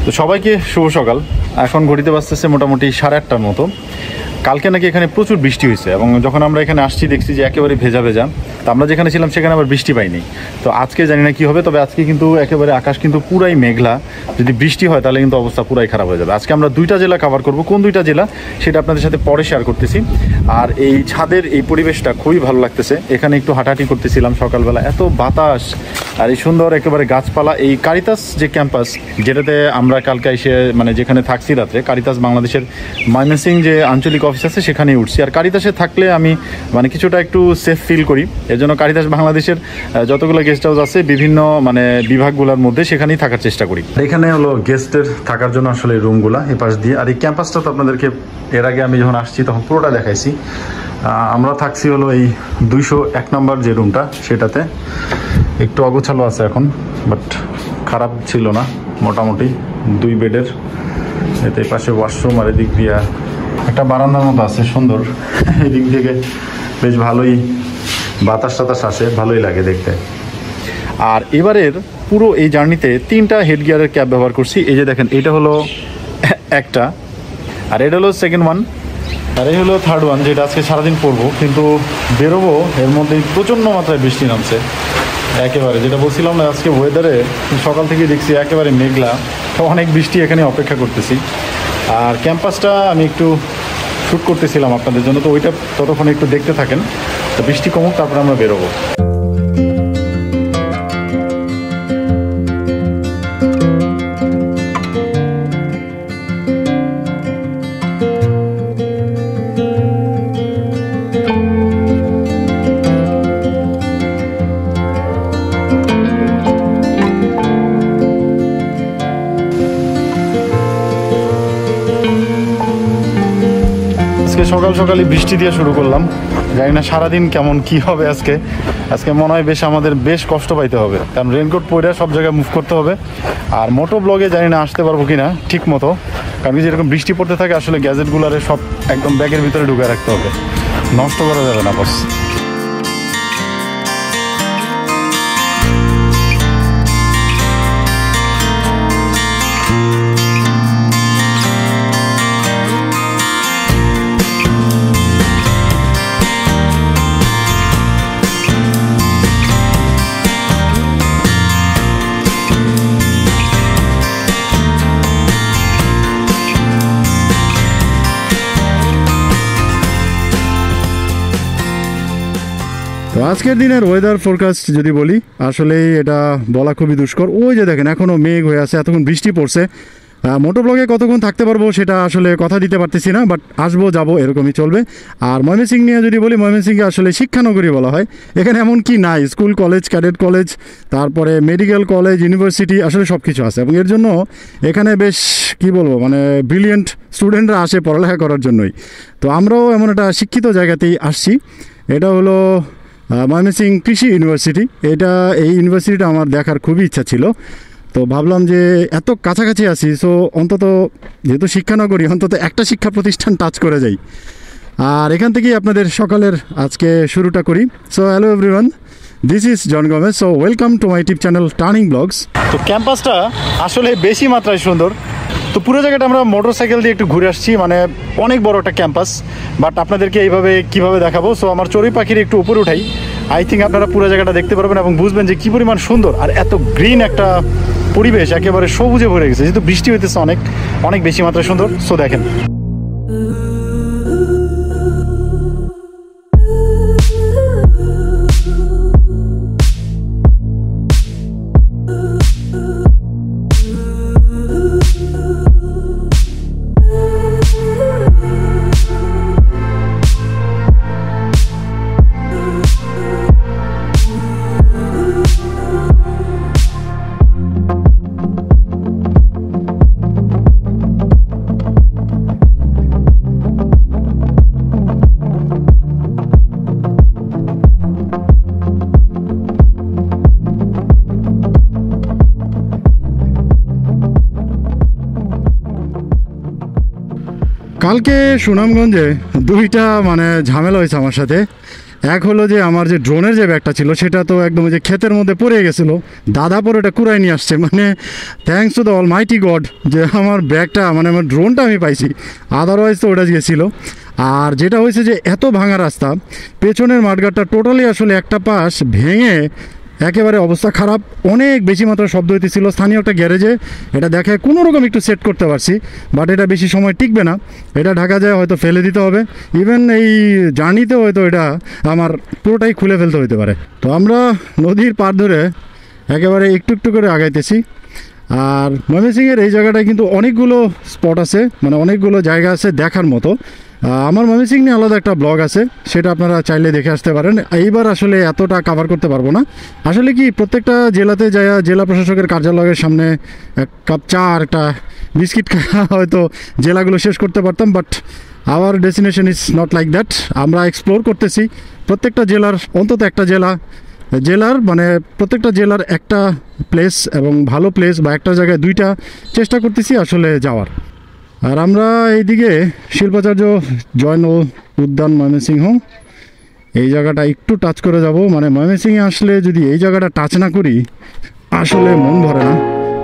তো সবাইকে শুভ সকাল। এখন ঘড়িতে বাজতেছে মোটামুটি 8:30টার মতো। কালকে নাকি এখানে প্রচুর বৃষ্টি হয়েছে এবং যখন আমরা এখানে আসছি দেখছি যে একেবারে ভেজা ভেজা। তো আমরা যেখানে ছিলাম সেখানে আবার বৃষ্টি পাইনি। তো আজকে জানি না কী হবে, তবে আজকে কিন্তু একেবারে আকাশ কিন্তু পুরাই মেঘলা। যদি বৃষ্টি হয় তাহলে কিন্তু অবস্থা পুরাই খারাপ হয়ে যাবে। আজকে আমরা 2টা জেলা কভার করব। কোন 2টা জেলা সেটা আপনাদের সাথে পরে শেয়ার করতেছি। আর এই ছাদের এই পরিবেশটা খুবই ভালো লাগতেছে। এখানে একটু হাঁটাহাঁটি করতেছিলাম সকালবেলা, এত বাতাস আর এই সুন্দর একেবারে গাছপালা। এই কারিতাস যে ক্যাম্পাস যেটাতে আমরা কালকে এসে মানে যেখানে থাকছি রাত্রে, কারিতাস বাংলাদেশের ময়মনসিংহ যে আঞ্চলিক অফিস আছে সেখানেই উঠছি। আর কারিতাসে থাকলে আমি মানে কিছুটা একটু সেফ ফিল করি। এর জন্য কারিতাস বাংলাদেশের যতগুলো গেস্ট হাউস আছে বিভিন্ন মানে বিভাগগুলোর মধ্যে সেখানেই থাকার চেষ্টা করি। এখানে হলো গেস্টের থাকার জন্য আসলে রুমগুলা এ পাশ দিয়ে। আর এই ক্যাম্পাসটা তো আপনাদেরকে এর আগে আমি যখন আসছি তখন পুরোটা দেখাইছি। আমরা থাকছি হলো এই 201 নম্বর যে রুমটা, সেটাতে একটু অগোছালো আছে এখন, বাট খারাপ ছিল না মোটামুটি। 2 বেডের, এতে পাশে ওয়াশরুম আর এদিক দিয়ে একটা বারান্দার মতো আছে সুন্দর। এই দিক থেকে বেশ ভালোই বাতাস টাতাস আসে, ভালোই লাগে দেখতে। আর এবারের পুরো এই জার্নিতে 3টা হেড গিয়ারের ক্যাব ব্যবহার করছি। এই যে দেখেন, এটা হলো একটা, আর এটা হলো সেকেন্ড ওয়ান, আর এই হলো থার্ড ওয়ান যেটা আজকে সারাদিন পরবো। কিন্তু বেরোবো এর মধ্যে প্রচণ্ড মাত্রায় বৃষ্টি নামছে একেবারে। যেটা বলছিলাম না, আজকে ওয়েদারে সকাল থেকে দেখছি একেবারে মেঘলা, অনেক বৃষ্টি এখানে অপেক্ষা করতেছি। আর ক্যাম্পাসটা আমি একটু শ্যুট করতেছিলাম আপনাদের জন্য, তো ওইটা ততক্ষণ একটু দেখতে থাকেন। তো বৃষ্টি কমুক, তারপরে আমরা বেরোবো। সকাল সকালই বৃষ্টি দিয়ে শুরু করলাম। জানি না সারাদিন কেমন কি হবে আজকে। আজকে মনে হয় আমাদের বেশ কষ্ট পাইতে হবে, কারণ রেনকোট পরে সব জায়গায় মুভ করতে হবে। আর মোটো ব্লগে জানি না আসতে পারবো কিনা ঠিক মতো, কারণ কি যেরকম বৃষ্টি পড়তে থাকে আসলে গ্যাজেটগুলোরে সব একদম ব্যাগের ভিতরে ঢুকে রাখতে হবে, নষ্ট করা যাবে না বস। তো আজকের দিনের ওয়েদার ফোরকাস্ট যদি বলি, আসলে এটা বলা খুবই দুষ্কর। ওই যে দেখেন এখনও মেঘ হয়ে আছে, এতক্ষণ বৃষ্টি পড়ছে। মোটো ব্লগে কতক্ষণ থাকতে পারবো সেটা আসলে কথা দিতে পারতেছি না, বাট আসবো যাবো এরকমই চলবে। আর ময়মনসিংহ নিয়ে যদি বলি, ময়মনসিংহকে আসলে শিক্ষানগরী বলা হয়। এখানে এমন কি নাই, স্কুল কলেজ, ক্যাডেট কলেজ, তারপরে মেডিকেল কলেজ, ইউনিভার্সিটি, আসলে সব কিছু আছে। এবং এর জন্য এখানে বেশ কি বলবো মানে ব্রিলিয়েন্ট স্টুডেন্টরা আসে পড়ালেখা করার জন্যই। তো আমরাও এমন একটা শিক্ষিত জায়গাতেই আসছি। এটা হলো ময়মনসিংহ কৃষি ইউনিভার্সিটি। এই ইউনিভার্সিটিটা আমার দেখার খুবই ইচ্ছা ছিল। তো ভাবলাম যে এত কাছাকাছি আছি, সো অন্তত যেহেতু শিক্ষানগরী, অন্তত একটা শিক্ষা প্রতিষ্ঠান টাচ করে যাই। আর এখান থেকেই আপনাদের সকালের আজকে শুরুটা করি। So hello everyone, this is John Gomes. So welcome to my YouTube channel Turning Blogs. তো ক্যাম্পাসটা আসলে বেশি মাত্রায় সুন্দর। তো পুরো জায়গাটা আমরা মোটরসাইকেল দিয়ে একটু ঘুরে আসছি, মানে অনেক বড় একটা ক্যাম্পাস। বাট আপনাদেরকে এইভাবে কীভাবে দেখাবো, সো আমার চড়ুই পাখির একটু উপরে উঠাই। আই থিঙ্ক আপনারা পুরো জায়গাটা দেখতে পারবেন এবং বুঝবেন যে কী পরিমাণ সুন্দর। আর এত গ্রিন একটা পরিবেশ, একেবারে সবুজে ভরে গেছে, যেহেতু বৃষ্টি হইতেছে অনেক অনেক বেশি মাত্রায় সুন্দর। সো দেখেন, কালকে সুনামগঞ্জে 2টা মানে ঝামেলা হয়েছে আমার সাথে। এক হলো যে আমার যে ড্রোনের যে ব্যাগটা ছিল সেটা তো একদম যে ক্ষেতের মধ্যে পড়ে গেছিলো, দাদা পরে ওটা কুড়াই নিয়ে আসছে। মানে thanks to the almighty God যে আমার ব্যাগটা মানে আমার ড্রোনটা আমি পাইছি, আদারওয়াইজ তো ওটা গেছিলো। আর যেটা হয়েছে যে এত ভাঙা রাস্তা, পেছনের মাঠঘাটটা টোটালি আসলে একটা পাশ ভেঙে একেবারে অবস্থা খারাপ, অনেক বেশি মাত্রায় শব্দ হইতেছিল। স্থানীয় একটা গ্যারেজে এটা দেখে কোনো রকম একটু সেট করতে পারছি, বাট এটা বেশি সময় টিকবে না, এটা ঢাকা যায় হয়তো ফেলে দিতে হবে। ইভেন এই জার্নিতে হয়তো এটা আমার পুরোটাই খুলে ফেলতে হইতে পারে। তো আমরা নদীর পার ধরে একেবারে একটু একটু করে আগাইতেছি। আর ময়মনসিংহের এই জায়গাটায় কিন্তু অনেকগুলো স্পট আছে, মানে অনেকগুলো জায়গা আছে দেখার মতো। আমার ময়মনসিংহ নিয়ে আলাদা একটা ব্লগ আছে, সেটা আপনারা চাইলে দেখে আসতে পারেন। এইবার আসলে এতটা কাভার করতে পারবো না। আসলে কি প্রত্যেকটা জেলাতে যায় জেলা প্রশাসকের কার্যালয়ের সামনে এক কাপ চা আর একটা বিস্কিট হয়তো জেলাগুলো শেষ করতে পারতাম, but hour destination is not like that. আমরা এক্সপ্লোর করতেছি প্রত্যেকটা জেলার, অন্তত একটা জেলার মানে প্রত্যেকটা জেলার একটা প্লেস এবং ভালো প্লেস বা একটা জায়গায় দুইটা চেষ্টা করতেছি আসলে যাওয়ার। আর আমরা এইদিকে শিল্পাচার্য জয়নুল উদ্যান ময়মনসিংহ, এই জায়গাটা একটু টাচ করে যাব। মানে ময়মনসিংহে আসলে যদি এই জায়গাটা টাচ না করি আসলে মন ভরে না,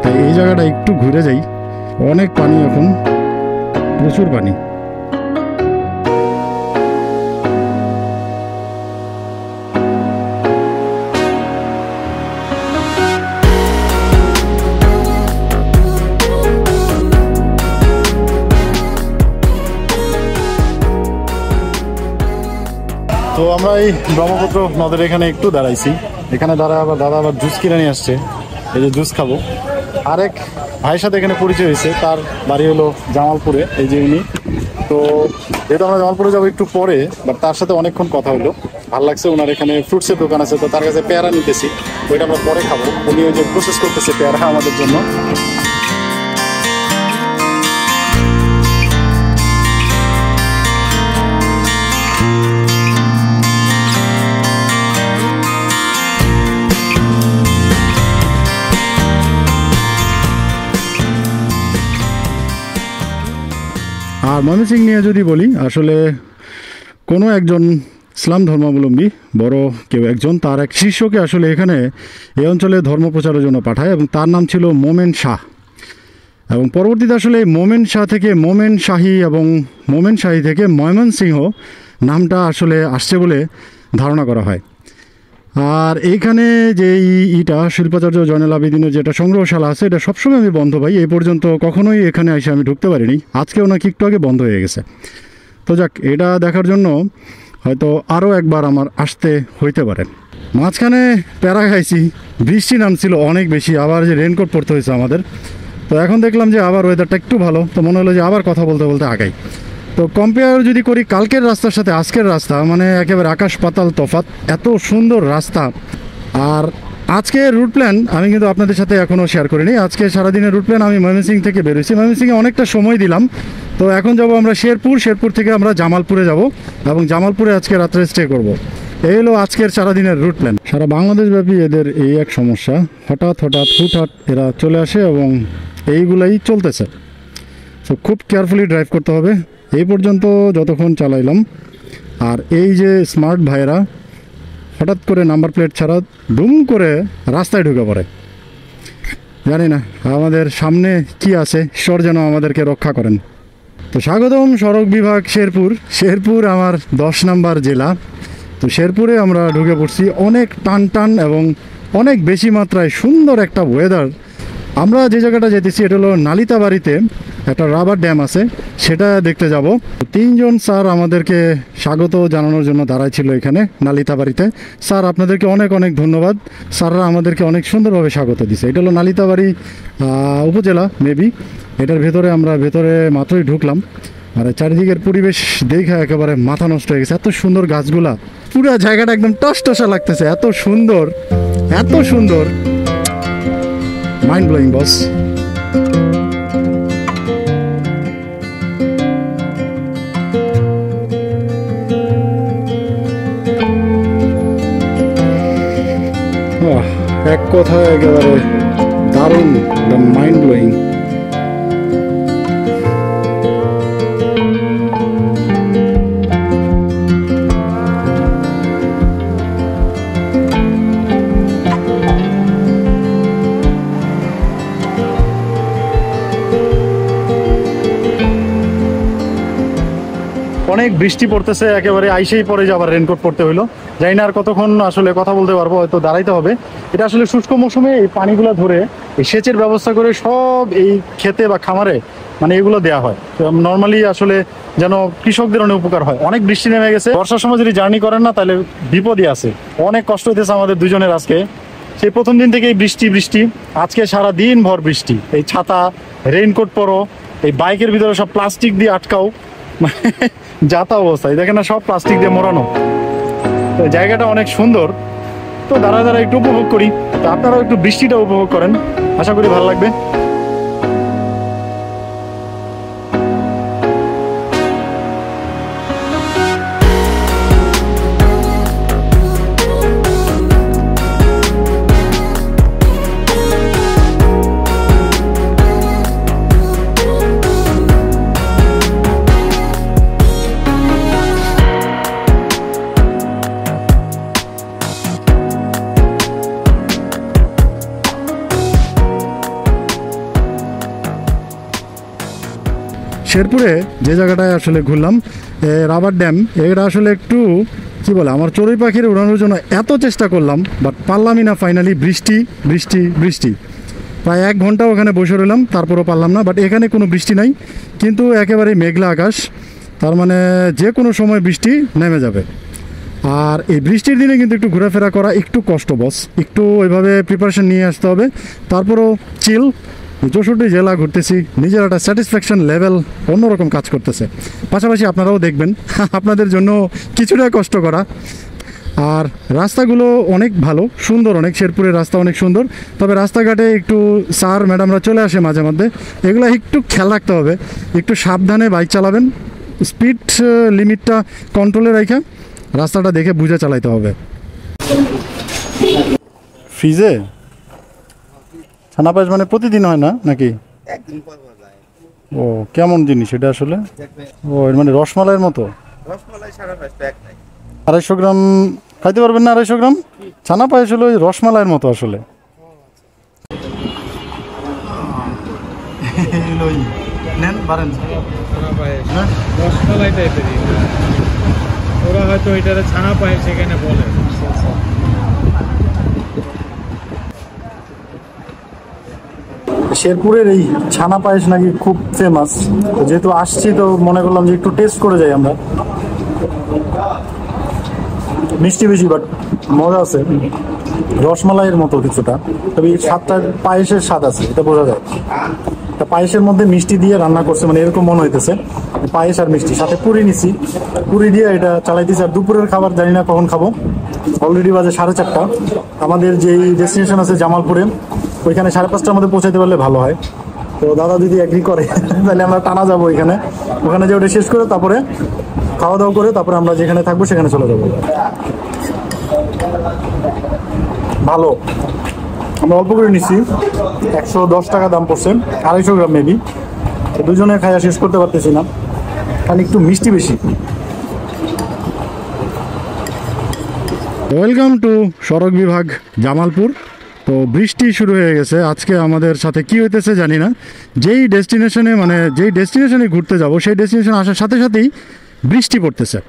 তাই এই জায়গাটা একটু ঘুরে যাই। অনেক পানি, এখন প্রচুর পানি। তো আমরা এই ব্রহ্মপুত্র নদের এখানে একটু দাঁড়াইছি, এখানে দাঁড়ায় আবার দাদা আবার জুস কিনে নিয়ে আসছে, এই যে জুস খাবো। আরেক ভাইয়ের সাথে এখানে পরিচয় হয়েছে, তার বাড়ি হলো জামালপুরে, এই যে উনি। তো যেহেতু আমরা জামালপুরে যাবো একটু পরে, বাট তার সাথে অনেকক্ষণ কথা হলো, ভালো লাগছে। ওনার এখানে ফ্রুটসের দোকান আছে, তো তার কাছে পেয়ারা নিতেছি, ওইটা আমরা পরে খাবো। উনি ওই যে প্রসেস করতেছে পেয়ারা আমাদের জন্য। আর ময়মনসিংহ নিয়ে যদি বলি, আসলে কোনো একজন ইসলাম ধর্মাবলম্বী বড় কেউ একজন তার এক শিষ্যকে আসলে এখানে এই অঞ্চলে ধর্ম প্রচারের জন্য পাঠায়, এবং তার নাম ছিল মোমেন শাহ। এবং পরবর্তীতে আসলে মোমেন শাহ থেকে মোমেন শাহী, এবং মোমেন শাহী থেকে ময়মনসিংহ নামটা আসলে আসছে বলে ধারণা করা হয়। আর এইখানে যে ইটা শিল্পাচার্য জয়নুল আবেদিনের যেটা সংগ্রহশালা আছে, এটা সবসময় আমি বন্ধ পাই, এই পর্যন্ত কখনোই এখানে এসে আমি ঢুকতে পারিনি। আজকেও নাকি একটু আগে বন্ধ হয়ে গেছে। তো যাক, এটা দেখার জন্য হয়তো আরও একবার আমার আসতে হইতে পারে। মাঝখানে প্যারা খাইছি, বৃষ্টি নামছিল অনেক বেশি, আবার যে রেনকোট পরতে হয়েছে আমাদের। তো এখন দেখলাম যে আবার ওয়েদারটা একটু ভালো, তো মনে হলো যে আবার কথা বলতে বলতে আগাই। তো কম্পেয়ার যদি করি কালকের রাস্তার সাথে আজকের রাস্তা, মানে একেবারে আকাশ পাতাল তফাৎ, এত সুন্দর রাস্তা। আর আজকে রুট প্ল্যান আমি কিন্তু আপনাদের সাথে এখনও শেয়ার করিনি। আজকে সারাদিনের রুট প্ল্যান আমি ময়মনসিংহ থেকে বেরোইছি, ময়মনসিংহে অনেকটা সময় দিলাম। তো এখন যাব আমরা শেরপুর থেকে আমরা জামালপুরে যাব, এবং জামালপুরে আজকে রাত্রে স্টে করব। এই হলো আজকের সারাদিনের রুট প্ল্যান। সারা বাংলাদেশব্যাপী এদের এই এক সমস্যা, হঠাৎ হুটহাট এরা চলে আসে এবং এইগুলাই চলতেছে। তো খুব কেয়ারফুলি ড্রাইভ করতে হবে। এই পর্যন্ত যতক্ষণ চালাইলাম, আর এই যে স্মার্ট ভাইয়েরা হঠাৎ করে নাম্বার প্লেট ছাড়া দুম করে রাস্তায় ঢুকে পড়ে। জানি না আমাদের সামনে কি আছে, ঈশ্বর যেন আমাদেরকে রক্ষা করেন। তো স্বাগতম সড়ক বিভাগ শেরপুর আমার 10 নম্বর জেলা। তো শেরপুরে আমরা ঢুকে পড়ছি, অনেক টান এবং অনেক বেশি মাত্রায় সুন্দর একটা ওয়েদার। আমরা যে জায়গাটা যেতেছি এটা হলো নালিতাবাড়িতে একটা রাবার ড্যাম আছে, সেটা দেখতে যাব। 3 জন স্যার আমাদেরকে স্বাগত জানানোর জন্য দাঁড়াইছিল এখানে নালিতাবাড়িতে। স্যার আপনাদেরকে অনেক অনেক ধন্যবাদ, স্যাররা আমাদেরকে অনেক সুন্দরভাবে স্বাগত দিছে। এটা হলো নালিতাবাড়ি উপজেলা মেবি। এটার ভেতরে আমরা মাত্রই ঢুকলাম, আর চারিদিকের পরিবেশ দেখে একেবারে মাথা নষ্ট হয়ে গেছে। এত সুন্দর গাছগুলা, পুরো জায়গাটা একদম টসটসা লাগতেছে, এত সুন্দর মাইন্ড ব্লোয়িং বস। এক কথায় একেবারে দারুণ, মাইন্ড ব্লোয়িং। অনেক বৃষ্টি পড়তেছে, একেবারে আইসেই পরে যে আবার রেনকোট পরতে হইলো। জানি না আর কতক্ষণ আসলে কথা বলতে পারবো, হয়তো দাঁড়াইতে হবে। এটা আসলে শুষ্ক মৌসুমে এই পানিগুলো ধরে এই সেচের ব্যবস্থা করে সব এই ক্ষেতে বা খামারে মানে এগুলো দেওয়া হয়। নর্মালি আসলে যেন কৃষকদের অনেক উপকার হয়। অনেক বৃষ্টি নেমে গেছে, বর্ষার সময় যদি জার্নি করেন না তাহলে বিপদই আছে। অনেক কষ্ট হইতেছে আমাদের দুজনের আজকে। সেই প্রথম দিন থেকেই বৃষ্টি বৃষ্টি, আজকে সারা দিন ভর বৃষ্টি। এই ছাতা, রেইনকোট পরো, এই বাইকের ভিতরে সব প্লাস্টিক দিয়ে আটকাও, যাতা অবস্থায় দেখেন না, সব প্লাস্টিক দিয়ে মোড়ানো। তো জায়গাটা অনেক সুন্দর, তো দাঁড়ায় দাঁড়ায় একটু উপভোগ করি। তো আপনারাও একটু বৃষ্টিটা উপভোগ করেন, আশা করি ভালো লাগবে। শেরপুরে যে জায়গাটায় আসলে ঘুরলাম, রাবার ড্যাম, এটা আসলে একটু কি বলে, আমার চড়ুই পাখির উড়ানোর জন্য এত চেষ্টা করলাম, বাট পারলামই না। ফাইনালি বৃষ্টি বৃষ্টি বৃষ্টি, প্রায় 1 ঘন্টা ওখানে বসে রইলাম, তারপরও পারলাম না। বাট এখানে কোনো বৃষ্টি নাই, কিন্তু একেবারে মেঘলা আকাশ, তার মানে যে কোনো সময় বৃষ্টি নেমে যাবে। আর এই বৃষ্টির দিনে কিন্তু একটু ঘোরাফেরা করা একটু কষ্ট বস, একটু ওইভাবে প্রিপারেশন নিয়ে আসতে হবে। তারপরও চিল, 64 জেলা ঘুরতেছি, নিজের একটা স্যাটিসফ্যাকশন লেভেল অন্যরকম কাজ করতেছে। পাশাপাশি আপনারাও দেখবেন, আপনাদের জন্য কিছুটা কষ্ট করা। আর রাস্তাগুলো অনেক ভালো, সুন্দর অনেক, শেরপুরের রাস্তা অনেক সুন্দর। তবে রাস্তাঘাটে একটু স্যার ম্যাডামরা চলে আসে মাঝে মধ্যে, এগুলো একটু খেয়াল রাখতে হবে। একটু সাবধানে বাইক চালাবেন, স্পিড লিমিটটা কন্ট্রোলে রাখা, রাস্তাটা দেখে বুঝে চালাইতে হবে। ফ্রিজে ছানা পায়েস মানে প্রতিদিন হয় না নাকি? একদিন পর পর যায়। ও কেমন জিনিস এটা আসলে? ও এর মানে রসমালাইয়ের মতো? রসমালাই সারা পাঁচ এক নাই। 250 গ্রাম খাইতে পারবেন না? 250 গ্রাম ছানা পায়েস হলো ওই রসমালাইয়ের মতো আসলে। নেন পারেন ছানা পায়েস রসমালাই টাইপেরই, ওরা হয়তো এটারে ছানা পায়েস সেখানে বলে। শেরপুরের এই ছানা পায়েস নাকি খুব ফেমাস, তো যেহেতু আসছি তো মনে করলাম যে একটু টেস্ট করে যাই আমরা। মিষ্টি বেশি বাট মজা আছে, রসমালাইয়ের মতো কিছুটা। তবে এই স্বাদটা পায়েসের স্বাদ আছে, এটা বোঝা যায়। তা পায়েসের মধ্যে মিষ্টি দিয়ে রান্না করছে, মানে এরকম মনে হইতেছে। পায়েস আর মিষ্টি, সাথে পুরি নিছি, পুরি দিয়ে এটা চালাইতেছি। আর দুপুরের খাবার জানি না কখন খাবো, অলরেডি বাজে 4:30। আমাদের যেই ডেস্টিনেশন আছে জামালপুরে, ওইখানে 5:30টার মধ্যে পৌঁছাতে পারলে ভালো হয়। তো দাদা যদি এগ্রি করে তাহলে আমরা টানা যাবো ওইখানে, ওখানে যে ওটা শেষ করে তারপরে খাওয়া দাওয়া করে তারপরে আমরা যেখানে থাকবো সেখানে চলে যাবো। ভালো, আমরা অল্প করে নিচ্ছি, 110 টাকা দাম পড়ছে, 250 গ্রাম মেবি। তো দুজনে খাইয়া শেষ করতে পারতেছি না, কারণ একটু মিষ্টি বেশি। ওয়েলকাম টু সড়ক বিভাগ জামালপুর। তো বৃষ্টি শুরু হয়ে গেছে আজকে। আমাদের সাথে কি হইতেছে জানি না, যেই ডেস্টিনেশনে ঘুরতে যাব সেই ডেস্টিনেশনে আসার সাথে সাথেই বৃষ্টি পড়তেছে,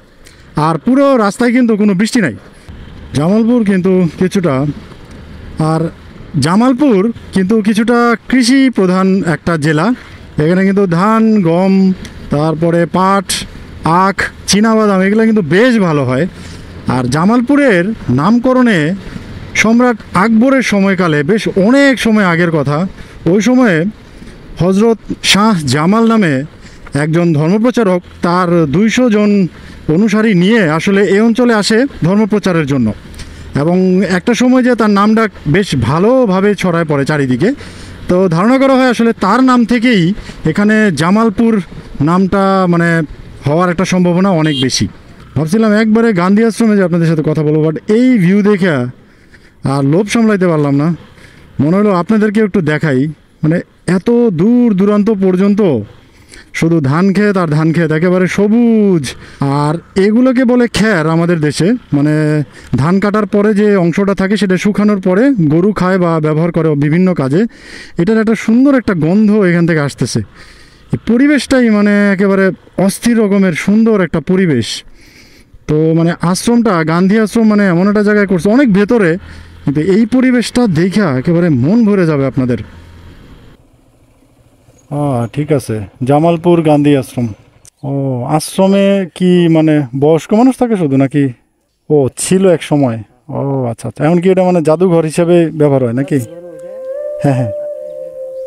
আর পুরো রাস্তায় কিন্তু কোনো বৃষ্টি নাই। জামালপুর কিন্তু কিছুটা, আর জামালপুর কিন্তু কিছুটা কৃষি প্রধান একটা জেলা। এখানে কিন্তু ধান, গম, তারপরে পাট, আখ, চীনাবাদাম এগুলো কিন্তু বেশ ভালো হয়। আর জামালপুরের নামকরণে সম্রাট আকবরের সময়কালে, বেশ অনেক সময় আগের কথা, ওই সময়ে হজরত শাহ জামাল নামে একজন ধর্মপ্রচারক তার 200 জন অনুসারী নিয়ে আসলে এই অঞ্চলে আসে ধর্মপ্রচারের জন্য। এবং একটা সময় যে তার নামটা বেশ ভালোভাবে ছড়ায় পড়ে চারিদিকে। তো ধারণা করা হয় আসলে তার নাম থেকেই এখানে জামালপুর নামটা মানে হওয়ার একটা সম্ভাবনা অনেক বেশি। ভাবছিলাম একবারে গান্ধী আশ্রমে যে আপনাদের সাথে কথা বলবো, বাট এই ভিউ দেখে আর লোভ সামলাইতে পারলাম না। মনে হলো আপনাদেরকে একটু দেখাই, মানে এত দূর দূরান্ত পর্যন্ত শুধু ধান ক্ষেত আর ধান ক্ষেত, একেবারে সবুজ। আর এগুলোকে বলে খ্যার আমাদের দেশে, মানে ধান কাটার পরে যে অংশটা থাকে সেটা শুকানোর পরে গরু খায় বা ব্যবহার করে বিভিন্ন কাজে। এটার একটা সুন্দর একটা গন্ধ এখান থেকে আসতেছে। এই পরিবেশটাই মানে একেবারে অস্থির রকমের সুন্দর একটা পরিবেশ। তো মানে আশ্রমটা গান্ধী আশ্রম মানে এমন একটা জায়গায় করছে অনেক ভেতরে, কিন্তু এই পরিবেশটা দেখা একেবারে মন ভরে যাবে আপনাদের। ঠিক আছে, জামালপুর গান্ধী আশ্রম। ও, আশ্রমে কি মানে বয়স্ক মানুষ থাকে শুধু নাকি? ও ছিল এক সময়। ও আচ্ছা আচ্ছা, এমনকি এটা মানে জাদুঘর হিসেবে ব্যবহার হয় নাকি? হ্যাঁ হ্যাঁ,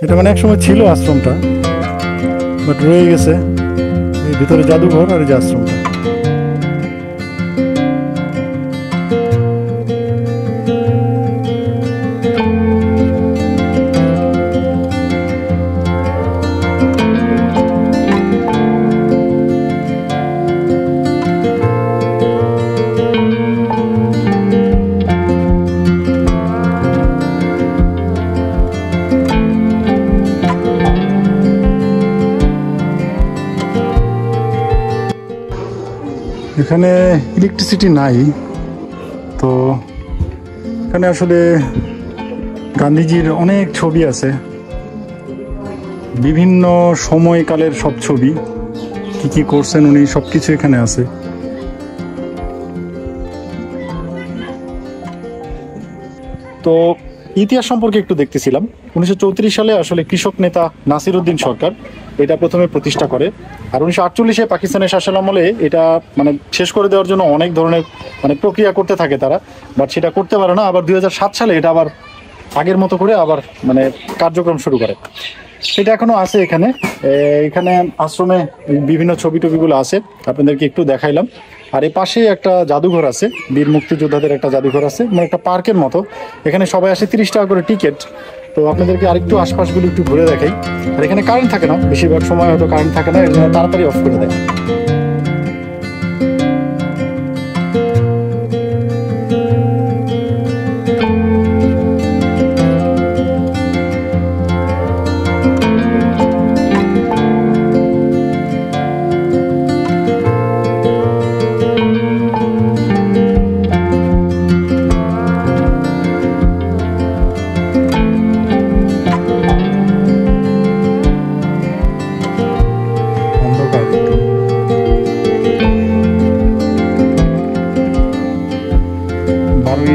এটা মানে এক সময় ছিল আশ্রমটা, বাট রয়ে গেছে। এই ভিতরে জাদুঘর আর এই যে আশ্রমটা। এখানে ইলেকট্রিসিটি নাই, তো এখানে আসলে গান্ধীজির অনেক ছবি আছে, বিভিন্ন সময়কালের সব ছবি, কি কি করছেন উনি সব কিছু এখানে আছে। তো ইতিহাস সম্পর্কে একটু দেখতেছিলাম। 1934 সালে আসলে কৃষক নেতা নাসির উদ্দিন সরকার এটা প্রথমে প্রতিষ্ঠা করে, আর 1948-এ পাকিস্তানের শাসনামলে এটা মানে শেষ করে দেওয়ার জন্য অনেক ধরনের মানে প্রক্রিয়া করতে থাকে তারা, বাট সেটা করতে পারে না। আবার 2007 সালে এটা আবার আগের মতো করে আবার মানে কার্যক্রম শুরু করে। সেটা এখনো আছে এখানে। এখানে আশ্রমে বিভিন্ন ছবি টবিগুলো আছে, আপনাদেরকে একটু দেখাইলাম। আর এই পাশেই একটা জাদুঘর আছে, বীর মুক্তিযোদ্ধাদের একটা জাদুঘর আছে, মানে একটা পার্কের মতো। এখানে সবাই আসে, 30 টাকা করে টিকিট। তো আপনাদেরকে আরেকটু আশপাশগুলো একটু ঘুরে দেখাই। আর এখানে কারেন্ট থাকে না, বেশিরভাগ সময় হয়তো কারেন্ট থাকে না, এর জন্য তাড়াতাড়ি অফ করে দেয়।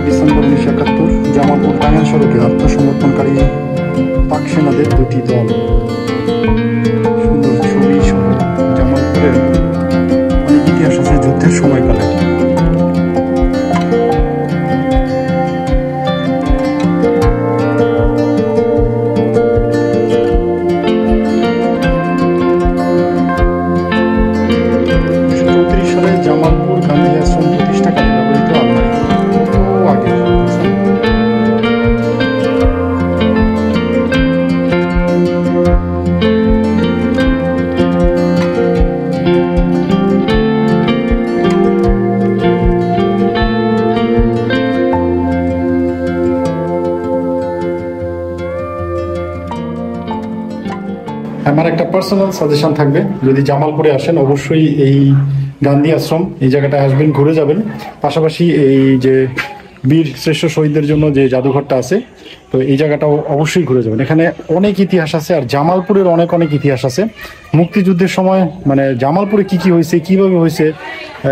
ডিসেম্বর 1971 জামালপুর টাঙ্গাইল সড়কে আত্মসমর্পণকারী পাক সেনাদের দুটি দল। সুন্দর ছবি সহ জামালপুরের অনেক ইতিহাস আছে যুদ্ধের সময়কালে। জামালপুর গান্ধী আশ্রম প্রতিষ্ঠাকালে ব্যবহৃত আলমারি, আগে আমার একটা পার্সোনাল সাজেশন থাকবে, যদি জামালপুরে আসেন অবশ্যই এই গান্ধী আশ্রম এই জায়গাটায় আসবেন, ঘুরে যাবেন। পাশাপাশি এই যে বীর শ্রেষ্ঠ শহীদদের জন্য যে জাদুঘরটা আছে, তো এই জায়গাটাও অবশ্যই ঘুরে যাবেন। এখানে অনেক ইতিহাস আছে, আর জামালপুরের অনেক ইতিহাস আছে। মুক্তিযুদ্ধের সময় মানে জামালপুরে কি কি হয়েছে, কিভাবে হয়েছে,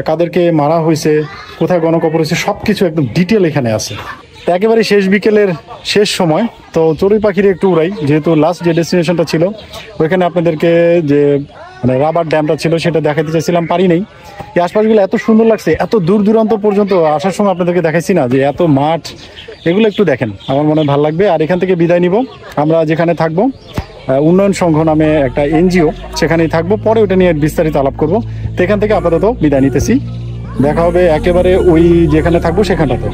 কাদেরকে মারা হয়েছে, কোথায় গণকবর হয়েছে, সব কিছু একদম ডিটেল এখানে আছে। তো একেবারে শেষ বিকেলের শেষ সময়, তো চড়ুই পাখির একটু উড়াই, যেহেতু লাস্ট যে ডেস্টিনেশনটা ছিল ওইখানে আপনাদেরকে যে মানে রাবার ড্যামটা ছিল সেটা দেখাতে চাইছিলাম, পারি নাই। এই আশপাশগুলো এত সুন্দর লাগছে, এত দূর দূরান্ত পর্যন্ত আসার সময় আপনাদেরকে দেখাইছি না যে এত মাঠ, এগুলো একটু দেখেন, আমার মনে হয় ভালো লাগবে। আর এখান থেকে বিদায় নিব, আমরা যেখানে থাকবো উন্নয়ন সংঘ নামে একটা এনজিও, সেখানেই থাকবো, পরে ওটা নিয়ে বিস্তারিত আলাপ করবো। তো এখান থেকে আপাতত বিদায় নিতেছি, দেখা হবে একেবারে ওই যেখানে থাকবো সেখানটাতে।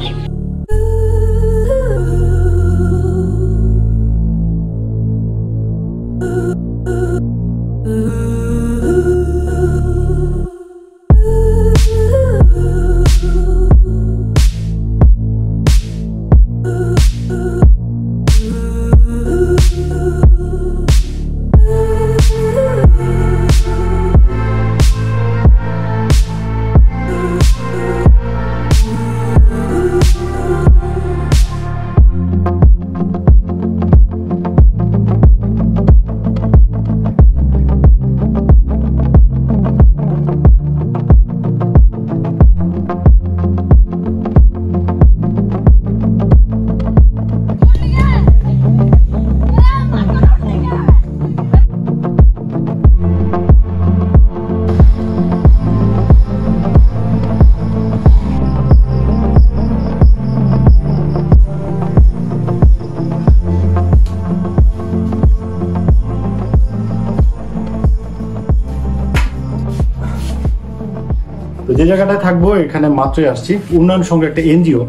যে জায়গাটায় থাকবো এখানে মাত্রই আসছি, উন্নয়ন সঙ্গে একটা এনজিও,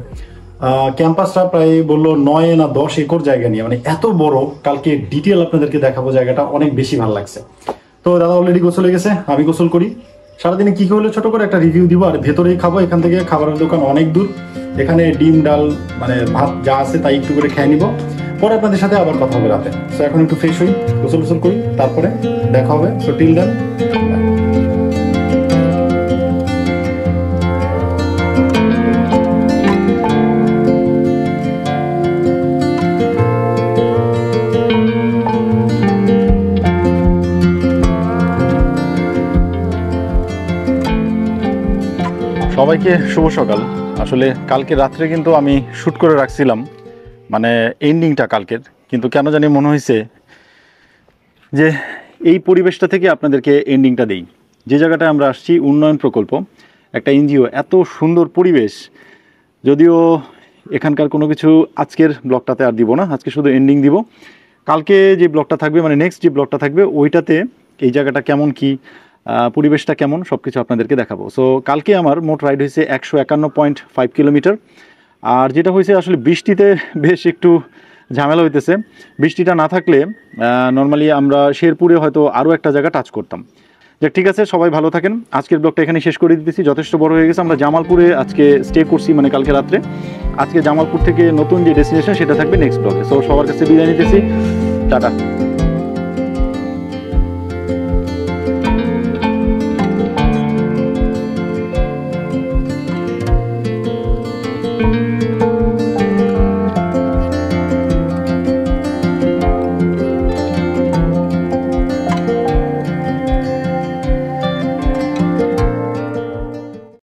ক্যাম্পাসটা প্রায় বললো 9 না 10 একর জায়গা নিয়ে, মানে এত বড়। কালকে ডিটেল আপনাদেরকে দেখাবো, জায়গাটা অনেক বেশি ভালো লাগছে। তো দাদা অলরেডি গোসলে গেছে, আমি গোসল করি। সারাদিনে কি হলো ছোট করে একটা রিভিউ দিব, আর ভেতরেই খাবো। এখান থেকে খাবারের দোকান অনেক দূর, এখানে ডিম ডাল মানে ভাত যা আছে তাই একটু করে খেয়ে নিব, পরে আপনাদের সাথে আবার কথা হবে রাতে। সো এখন একটু ফ্রেশ হই, গোসল গোসল করি, তারপরে দেখা হবে। So till then. সবাইকে শুভ সকাল। আসলে কালকে রাত্রে কিন্তু আমি শ্যুট করে রাখছিলাম মানে এন্ডিংটা কালকের, কিন্তু কেন জানি মনে হয়েছে যে এই পরিবেশটা থেকে আপনাদেরকে এন্ডিংটা দেই। যে জায়গাটায় আমরা আসছি উন্নয়ন প্রকল্প, একটা এনজিও, এত সুন্দর পরিবেশ। যদিও এখানকার কোনো কিছু আজকের ব্লগটাতে আর দিব না, আজকে শুধু এন্ডিং দিব। কালকে যে ব্লগটা থাকবে মানে নেক্সট যে ব্লগটা থাকবে ওইটাতে এই জায়গাটা কেমন, কি পরিবেশটা কেমন, সব কিছু আপনাদেরকে দেখাবো। সো কালকে আমার মোট রাইড হয়েছে 151.5 কিলোমিটার। আর যেটা হয়েছে আসলে বৃষ্টিতে বেশ একটু ঝামেলা হইতেছে। বৃষ্টিটা না থাকলে নর্মালি আমরা শেরপুরে হয়তো আরও একটা জায়গা টাচ করতাম। যাক ঠিক আছে, সবাই ভালো থাকেন। আজকের ব্লগটা এখানে শেষ করে দিতেছি, যথেষ্ট বড় হয়ে গেছে। আমরা জামালপুরে আজকে স্টে করছি মানে কালকে রাত্রে। আজকে জামালপুর থেকে নতুন যে ডেস্টিনেশন সেটা থাকবে নেক্সট ব্লগে। সো সবার কাছে বিদায় নিতেছি, টাটা।